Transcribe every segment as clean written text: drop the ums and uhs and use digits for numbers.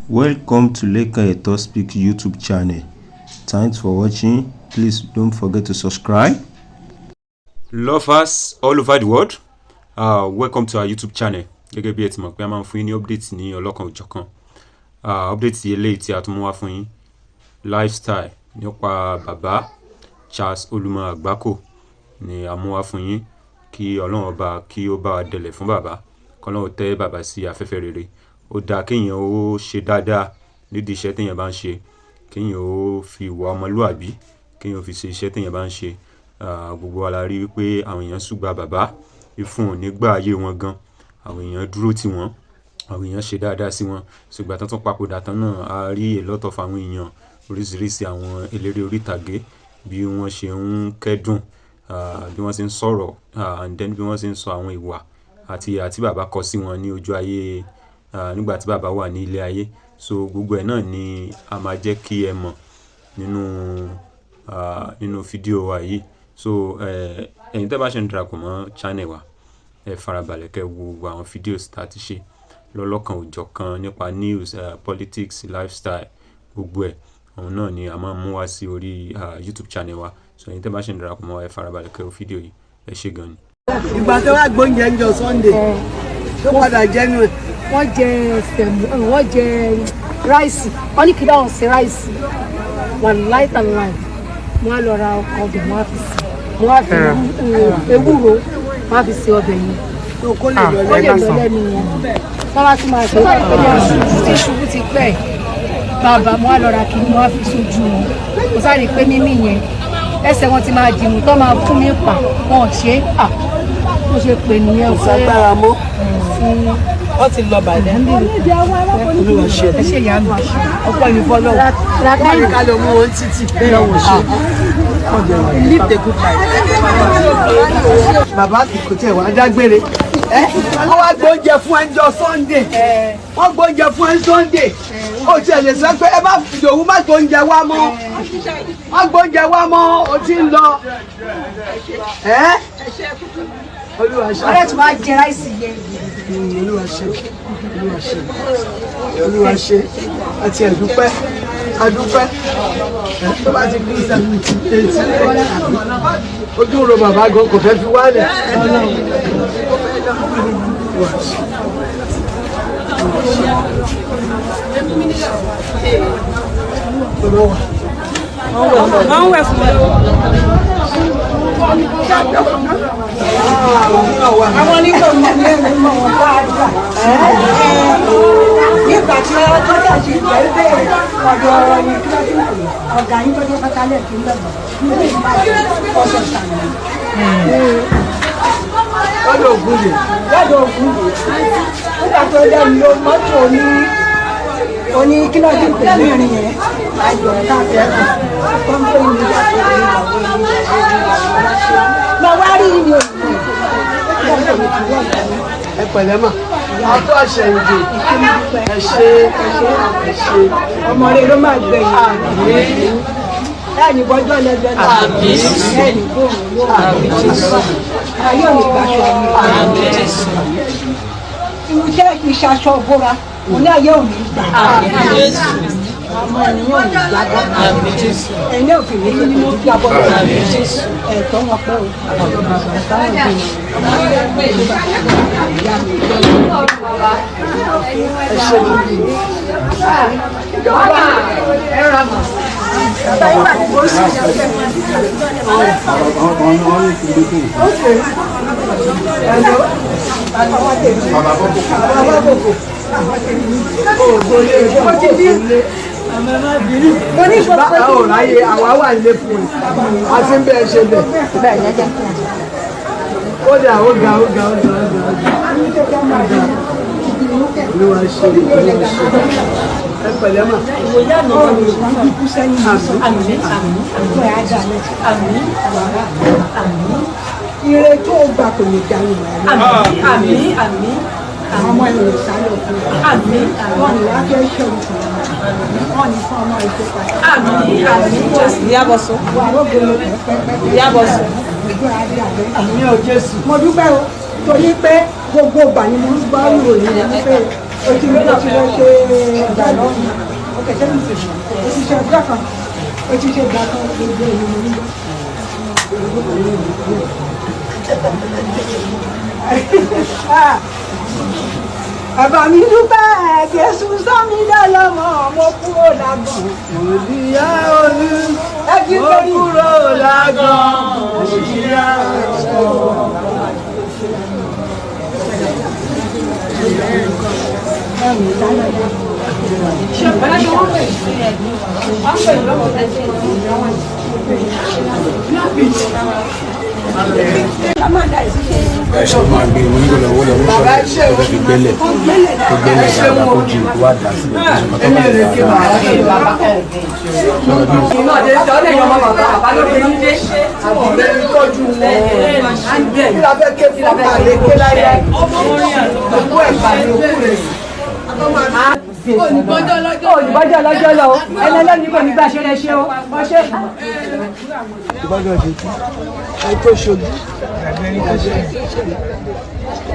Welcome to Leka Eto Speak YouTube channel. Thanks for watching. Please don't forget to subscribe. Lovers all over the world, welcome to our YouTube channel. Gẹ́gẹ́ bí ẹ ti mọ̀ pé a máa ń fún yín ní update ní ọlọ́kan òjọ̀kan. Update eléyìí tí a tún mú wá fún yín lifestyle nípa bàbá Charles Olumo Agbako ni a mú wá fún yín kí Ọlọ́run ọba kí ó bá wa dẹlẹ̀ fún bàbá, kí Ọlọ́run tẹ́ bàbá sí afẹ́fẹ́ rere. Ó dáa kéèyàn ó ṣe dáadáa nídìí iṣẹ́ téèyàn bá ń ṣe, kéèyàn ó fi ìwà ọmọlúàbí kéèyàn ó fi ṣe iṣẹ́ téèyàn bá ń ṣe. Gbogbo wa la rí wípé àwọn èèyàn ṣùgbà bàbá ìfún nígbà ayé wọn gan, àwọn èèyàn dúró tì wọ́n, àwọn èèyàn ṣe dáadáa sí wọn. Ṣùgbọ́n tán tún papòdà tán náà a rí a lot of àwọn èèyàn oríṣiríṣi àwọn eléré orí ìtàgé bí wọ́n ṣe ń kẹ́dùn, bí wọ́n ṣe ń sọ̀rọ̀, and then bí wọ́n ṣe ń sọ àwọn ìwà àti àti bàbá kọ sí wọn ní ojú ayé nígbà tí bàbá wà ní ilé ayé. So gbogbo ẹ̀ náà ni a máa jẹ́ kí ẹ mọ̀ nínú fídíò wa yìí. So ẹ̀yin tẹ́ bá ṣe ń darapọ̀ mọ́ channel wa, ẹ farabalẹ̀ kẹ́ wo gbogbo àwọn fídíòs tá a ti ṣe lọ́lọ́kan òjọ̀kan nípa news, politics, lifestyle, gbogbo ẹ̀ òun náà ni a máa ń mú wá sí orí YouTube channel wa. So ẹ̀yin tẹ́ bá ṣe ń darapọ̀ mọ́ wa, ẹ farabalẹ̀ kẹ́ wo fídíò yìí. Ẹ ṣé gan ni. Ìgbà tó wá gbóúnjẹ ń jọ Sunday tó padà jẹ́nu ẹ̀. Wọ́n jẹ sẹ̀mù, wọ́n jẹ ráìsì, wọ́n ní kí báwọn ṣe ráìsì one light and light. Wọ́n á lọ ra ọbẹ̀, wọ́n á fi sí, wọ́n á fi ewúro, wọ́n á fi sí ọbẹ̀ yẹn. Kó lè lọ lẹ́nu wọn. Wọ́n bá tún máa ṣe wọ́n ìpínlẹ̀ tí ṣubú ti pẹ́ bàbá wọ́n á lọ ra kí wọ́n á fi sójú wọn. Mo sáré pé mímí yẹn ẹsẹ̀ wọn ti máa dìmú tó máa fún mi pa wọn ò ṣe é. Mo ṣe pè nìyẹn kò ságbára mọ́. Wọ́n ti lọ bàjẹ́. Olúwa ṣe ẹ ṣe ìyá mi. ọ̀pọ̀ ìfọ́ náà. Wọ́n ní ká lọ mú wọn títì. Lọ́wọ́ ṣe. Live the good life. Bàbá kò tẹ̀ wá dágbére. Wọ́n wá gbóúnjẹ fún ẹjọ́ Sunday. Wọ́n gbóúnjẹ fún ẹ Sunday. Ó tiẹ̀ lè sọ pé ẹ bá Ìdòwú má gbóúnjẹ wá mọ́. Wọ́n gbóúnjẹ wá mọ́, ó ti ń lọ. Olúwa ṣe. Ọ̀rẹ́ tí wàá jẹ ráìsì yẹn. Olúwa ṣe. Olúwa ṣe. Olúwa ṣe. Àti ẹ̀dúpẹ́. Adúpẹ́. Tó bá ti kú sẹ́yìn etí. Ojú ro bàbá gan kò fẹ́ fi wálẹ̀. Wọ́n wẹ̀ fún mi. Àwọn onígbò mọ̀ ní ẹ̀rọ mọ̀ wọ́n dáadáa. Nígbà tí wọ́n tọ́jà sí ìgbẹ́ bẹ́ẹ̀ ọ̀dọ̀ ọ̀rọ̀ ni kí wọ́n ti ń pè ọ̀gá yín tó dé pátálẹ̀ tó ń lọ́gbọ̀n. Nígbà tí wọ́n ọ̀sẹ̀ sàmì. Lọ́dọ̀ Ògúndé. Lọ́dọ̀ Ògúndé. Nígbà tó lẹ́nu ló mọ́tò oní kílọ̀dì pè ní ìrìn yẹn. Ayọ̀ káfẹ́ tó ń pè ní ìyá tó ní lọ wá rí ni o. Ẹ pẹ̀lẹ́ mà. Ọtọ́ àṣẹyìndè. Ẹ ṣe. Ọmọ rẹ ló máa gbẹ̀yìn. Láàní bọ́jọ́ lẹ́gbẹ́ náà. Ẹni gbòòrò ló wà. Ayé òní gbàṣọ mi. Irúṣẹ́ ìṣaṣọ bóra, mo ní ayé òní gbà. Ọmọ ènìyàn ò ní gbàgbọ́. Ẹni òfin mi ní mo fi abọ́ lọ. Ẹ̀tọ́ wọn pẹ́ o. Báwo láyé àwa wà nílé fún ẹ? A ti ń bẹ́ẹ̀ ṣe bẹ̀. Ó dà ó ga. Olúwa ṣe. Ẹ pẹ̀lẹ́ mà. Ire tó gbà kò lè dá ìwà rẹ̀. Àwọn ọmọ ìlú sáré òfin. Wọ́n ní wá fẹ́ ṣe òfin. Wọ́n ní fún ọmọ ìjọ pàtàkì. Ìyábọ̀sọ. Mo dúpẹ́ o, torí pé gbogbo ìgbà ni mo ń gbọ́ ìròyìn wípé ti lọ ṣe ìgbà náà ó kẹ̀kẹ́ mi sì ó ti ṣe ìgbà kan ó ti ṣe ìgbà kan gbogbo ìlú mi nígbà. Bàbá mi dúpẹ́ Jésù sọ mí dọ́lọ́mọ mo kúrò lágàn. Òdìyá olú mo kúrò lágàn. Òdìyá ẹ̀ṣọ́ máa gbé onígbọ̀lọ̀ owó lọ́wọ́ sọ̀rọ̀ tó fi gbélé dáadáa kó ju wá dà sílẹ̀ tó ṣe mọ́tò olùbọ́jọ́ lọ́jọ́ lọ ẹlẹ́lẹ́ni kò ní gbà ṣe rẹ̀ ṣe o ọṣẹ́. ìbọ́jọ́ ṣe tí ẹni tó ṣojú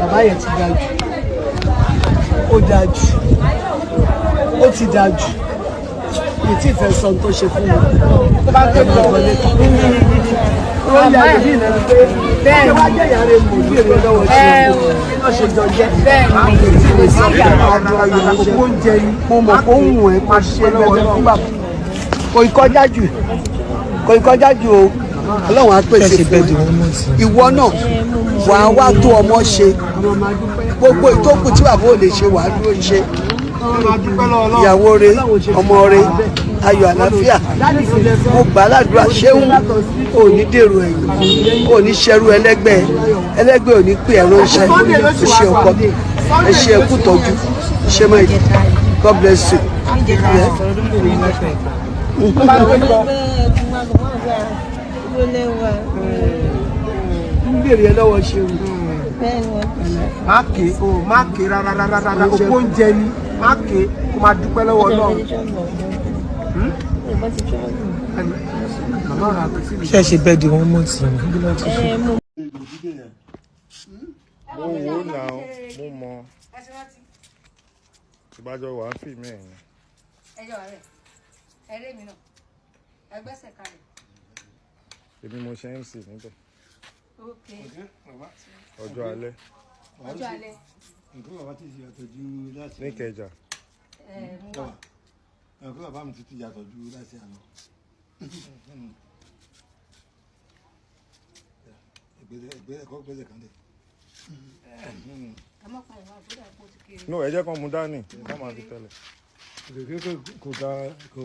bàbá yẹn ti ga jù ó dáa jù ó ti dáa jù mi tí ìfẹ́ sọ tó ṣe fún mi tó bá tó lọ wọlé tó ó yà á yìí lẹ́nu pé bẹ́ẹ̀ wá jẹ́ ìyá rẹ̀ mọ̀ ní èrè lọ́wọ́ ṣe kí ló ṣe jọ jẹ́ bẹ́ẹ̀ ni tí lè sí ìyàrá àjọ ayọ̀ òkú oúnjẹ yìí mo mọ̀ kó ń wọ̀n ẹ́ máa ṣe lọ́wọ́ fún bàbá kò ìkọjá jù o ọlọ́run á pèsè fún ìwọ náà wà á wá tó ọmọ ṣe gbogbo ìtókù tí bàbá ò lè ṣe wà á dúró ṣe ìyàwó rẹ̀ ọmọ rẹ̀ ayọ̀ àlàáfíà mo gbà ládùúrà ṣéun ò ní dèrò ẹ̀yìn ò ní ṣẹrú ẹlẹ́gbẹ́ ò ní pè ẹ́ ránṣẹ́ ẹ ṣe ọkọ ẹ ṣe ẹkú tọ́jú ṣe máa yìí God bless you. ń bèrè ẹ lọ́wọ́ ṣeun. má ké rárá òkú oúnjẹ ni má ké kó máa dúpẹ́ lọ́wọ́ náà. ṣe é ṣe bẹ́ẹ̀ di wọ́n mọ̀ sí i. mo wò ó nà mo mọ ìbájọ wà á fì mí ẹ̀yìn. ẹjọ́ rẹ̀ ẹ̀rẹ́ mi náà ẹgbẹ́sẹ̀ kalẹ̀. èmi mo ṣe MC níbẹ̀. ọjọ́ alẹ́. ní Ìkẹjà. ẹ̀kọ́ bàbá mi ti yàtọ̀ ju láti àná. ẹgbẹ́ kan dẹ̀. no ẹ jẹ́ kán mú dání ká máa fi tẹ́lẹ̀. kò ká kò.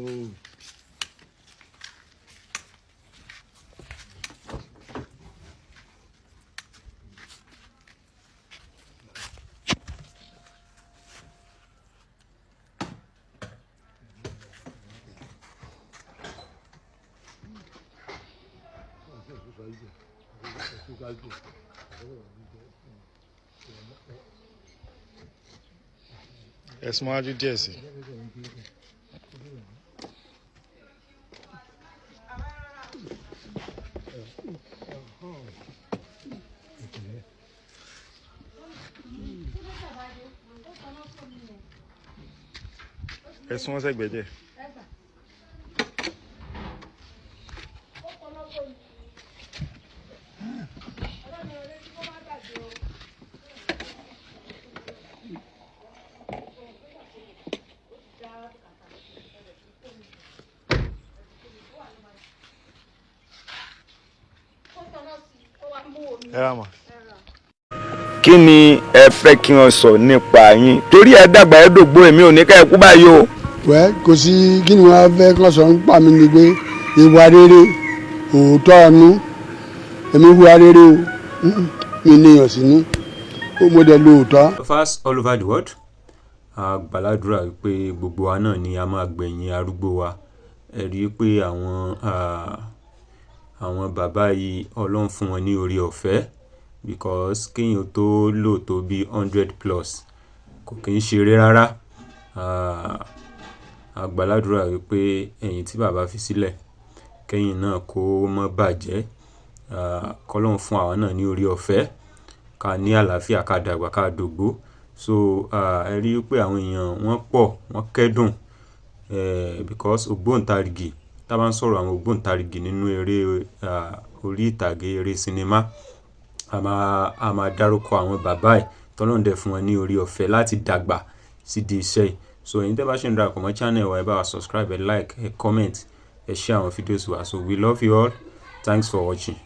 ẹ̀sùn máa jú díẹ̀ sí. ẹ̀sùn wọn sẹ́gbẹ̀ẹ́ díẹ̀. kí ni ẹ fẹ́ kí wọ́n sọ nípa yín torí ẹ dàgbà ẹ dògbò èmi ò ní ká ẹ kú báyìí o. wẹ́ kò sí kí ni wọ́n fẹ́ kọ́ sọ ń pa mí ni pé ìwà rere òótọ́ ọ̀nù èmi wà rere o mi níyàn sínú mo dẹ̀ lóòótọ́. Fast all over the world a gbàládùra pé gbogbo wa náà ni a máa gbẹ̀yìn arúgbó wa ẹ rí i pé àwọn bàbá yìí Ọlọ́run fún wọn ní orí ọ̀fẹ́ because kéèyàn tó lò tó bí 100+ kò kí ń ṣeré rárá a gbàládùra pé ẹ̀yìn tí bàbá fi sílẹ̀ kẹ́yìn náà kó má bàjẹ́ k'Ọlọ́run fún àwa náà ní orí ọ̀fẹ́ ká ní àlàáfíà ká dàgbà ká dògbó so ẹ rí i pé àwọn èèyàn wọ́n pọ̀ wọ́n kẹ́dùn because ògbóǹtarìgì tá a bá ń sọ̀rọ̀ àwọn ògbóǹtarìgì nínú eré orí ìtàgé eré sinimá a máa dárúkọ àwọn bàbá ẹ̀ tọ́lọ́run dẹ̀ fún wọn ní orí ọ̀fẹ́ láti dàgbà sídìí iṣẹ́ yìí. So ẹ̀yin tẹ́ bá ṣe ń darapọ̀ mọ́ channel wa ẹ bá wa subscribe, ẹ like, ẹ comment, ẹ share àwọn videos wa. So we love you all. Thanks for watching.